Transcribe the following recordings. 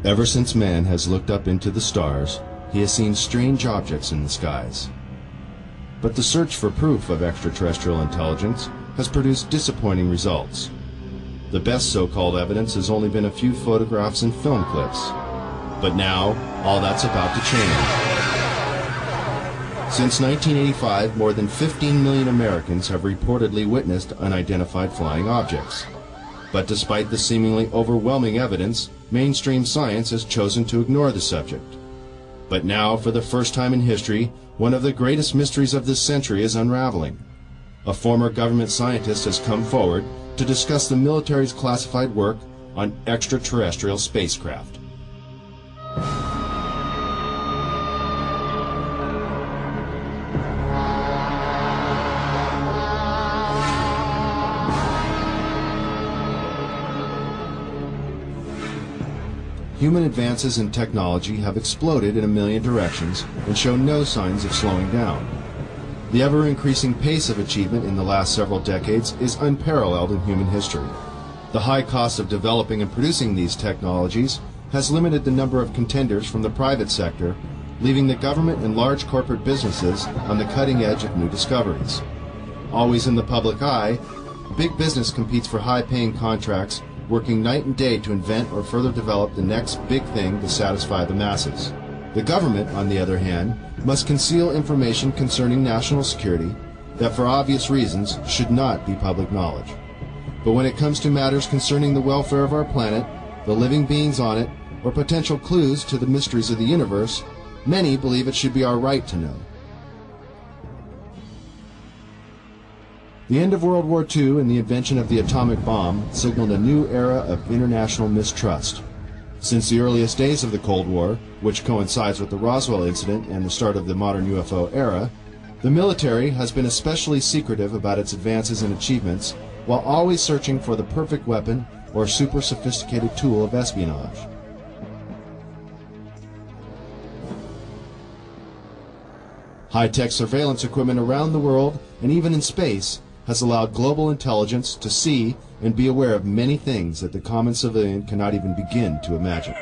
Ever since man has looked up into the stars, he has seen strange objects in the skies. But the search for proof of extraterrestrial intelligence has produced disappointing results. The best so-called evidence has only been a few photographs and film clips. But now, all that's about to change. Since 1985, more than 15 million Americans have reportedly witnessed unidentified flying objects. But despite the seemingly overwhelming evidence, mainstream science has chosen to ignore the subject. But now, for the first time in history, one of the greatest mysteries of this century is unraveling. A former government scientist has come forward to discuss the military's classified work on extraterrestrial spacecraft. Human advances in technology have exploded in a million directions and show no signs of slowing down. The ever-increasing pace of achievement in the last several decades is unparalleled in human history. The high cost of developing and producing these technologies has limited the number of contenders from the private sector, leaving the government and large corporate businesses on the cutting edge of new discoveries. Always in the public eye, big business competes for high-paying contracts, working night and day to invent or further develop the next big thing to satisfy the masses. The government, on the other hand, must conceal information concerning national security that, for obvious reasons, should not be public knowledge. But when it comes to matters concerning the welfare of our planet, the living beings on it, or potential clues to the mysteries of the universe, many believe it should be our right to know. The end of World War II and the invention of the atomic bomb signaled a new era of international mistrust. Since the earliest days of the Cold War, which coincides with the Roswell incident and the start of the modern UFO era, the military has been especially secretive about its advances and achievements, while always searching for the perfect weapon or super sophisticated tool of espionage. High-tech surveillance equipment around the world, and even in space, has allowed global intelligence to see and be aware of many things that the common civilian cannot even begin to imagine.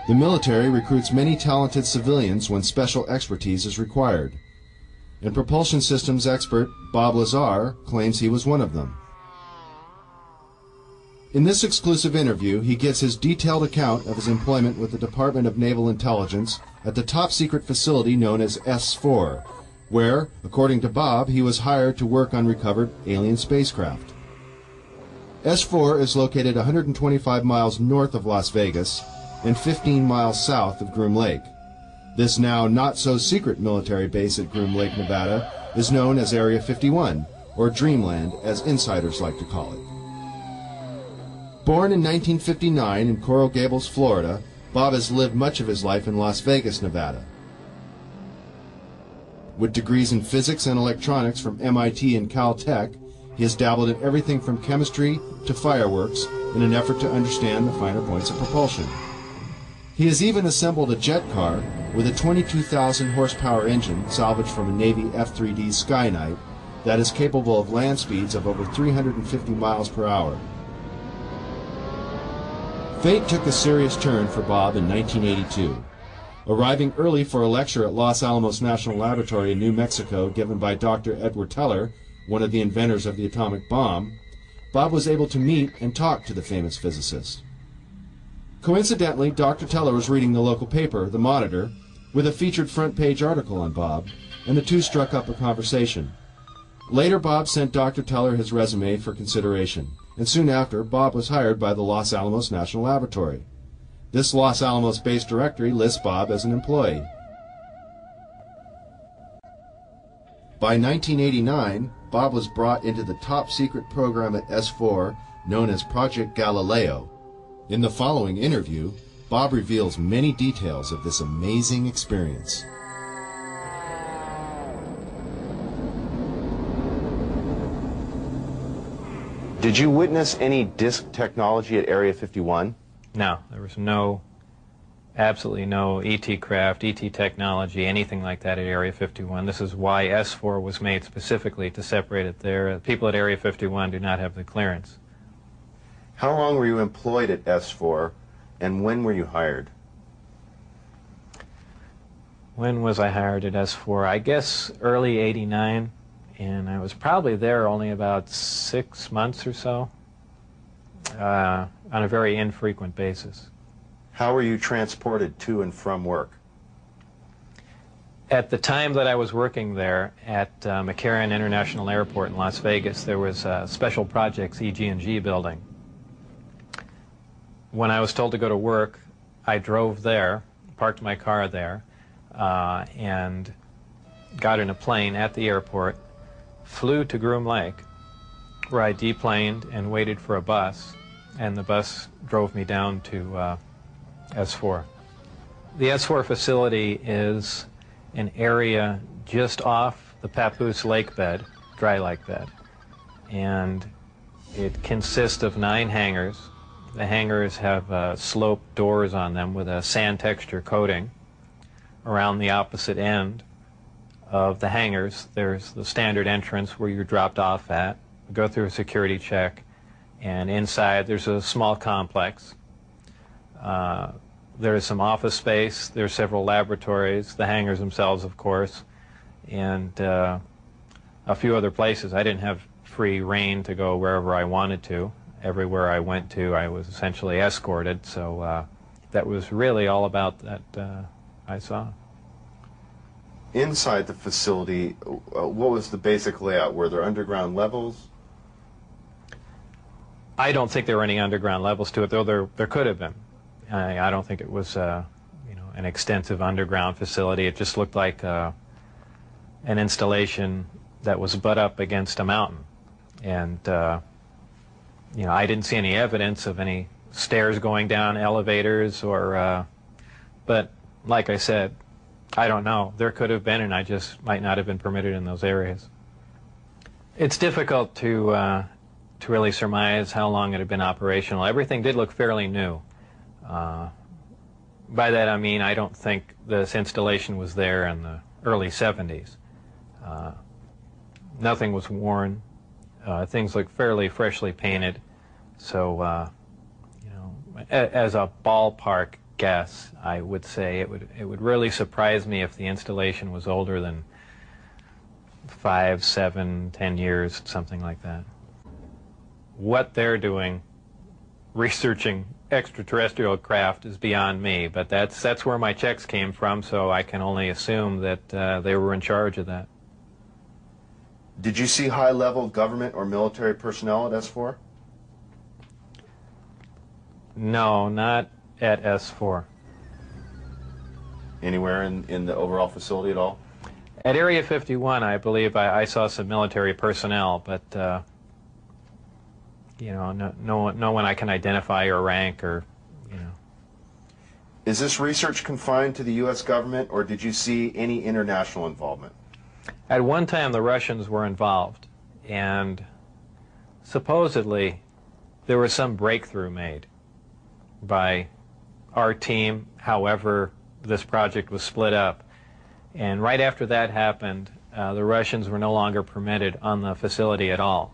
The military recruits many talented civilians when special expertise is required, and propulsion systems expert Bob Lazar claims he was one of them. In this exclusive interview, he gives his detailed account of his employment with the Department of Naval Intelligence at the top-secret facility known as S4, where, according to Bob, he was hired to work on recovered alien spacecraft. S4 is located 125 miles north of Las Vegas and 15 miles south of Groom Lake. This now not-so-secret military base at Groom Lake, Nevada, is known as Area 51, or Dreamland, as insiders like to call it. Born in 1959 in Coral Gables, Florida, Bob has lived much of his life in Las Vegas, Nevada. With degrees in physics and electronics from MIT and Caltech, he has dabbled in everything from chemistry to fireworks in an effort to understand the finer points of propulsion. He has even assembled a jet car with a 22,000 horsepower engine salvaged from a Navy F-3D Skyknight that is capable of land speeds of over 350 miles per hour. Fate took a serious turn for Bob in 1982. Arriving early for a lecture at Los Alamos National Laboratory in New Mexico given by Dr. Edward Teller, one of the inventors of the atomic bomb, Bob was able to meet and talk to the famous physicist. Coincidentally, Dr. Teller was reading the local paper, The Monitor, with a featured front-page article on Bob, and the two struck up a conversation. Later, Bob sent Dr. Teller his resume for consideration, and soon after, Bob was hired by the Los Alamos National Laboratory. This Los Alamos-based directory lists Bob as an employee. By 1989, Bob was brought into the top-secret program at S4 known as Project Galileo. In the following interview, Bob reveals many details of this amazing experience. Did you witness any disk technology at Area 51? No, there was absolutely no ET craft, ET technology, anything like that at Area 51. This is why S4 was made specifically to separate it there. People at Area 51 do not have the clearance. How long were you employed at S4, and when were you hired? When was I hired at S4? I guess early '89, and I was probably there only about 6 months or so, on a very infrequent basis. How were you transported to and from work? At the time that I was working there at McCarran International Airport in Las Vegas, there was a Special Projects EG&G building. When I was told to go to work, I drove there, parked my car there, and got in a plane at the airport, flew to Groom Lake, where I deplaned and waited for a bus, and the bus drove me down to S4. The S4 facility is an area just off the Papoose lake bed, dry lake bed, and it consists of 9 hangars. The hangars have sloped doors on them with a sand texture coating. Around the opposite end of the hangars, there's the standard entrance where you're dropped off at, go through a security check, and inside there's a small complex. There's some office space, there's several laboratories, the hangars themselves, of course, and a few other places. I didn't have free rein to go wherever I wanted to. Everywhere I went to, I was essentially escorted, so that was really all about that I saw. Inside the facility, what was the basic layout? Were there underground levels? I don't think there were any underground levels to it, though there could have been. I don't think it was an extensive underground facility. It just looked like an installation that was butt up against a mountain. And I didn't see any evidence of any stairs going down, elevators, or but like I said, I don't know. There could have been, and I just might not have been permitted in those areas. It's difficult to really surmise how long it had been operational. Everything did look fairly new. By that I mean I don't think this installation was there in the early 70s. Nothing was worn. Things looked fairly freshly painted. So, as a ballpark guess, I would say it would really surprise me if the installation was older than 5, 7, 10 years, something like that. What they're doing, researching extraterrestrial craft, is beyond me, but that's where my checks came from, so I can only assume that they were in charge of that. Did you see high-level government or military personnel at S4? No, not at S4. Anywhere in the overall facility at all? At Area 51, I believe I saw some military personnel, but no one I can identify or rank or. Is this research confined to the U.S. government, or did you see any international involvement? At one time, the Russians were involved, and supposedly there was some breakthrough made by our team. However, this project was split up, and right after that happened, the Russians were no longer permitted on the facility at all.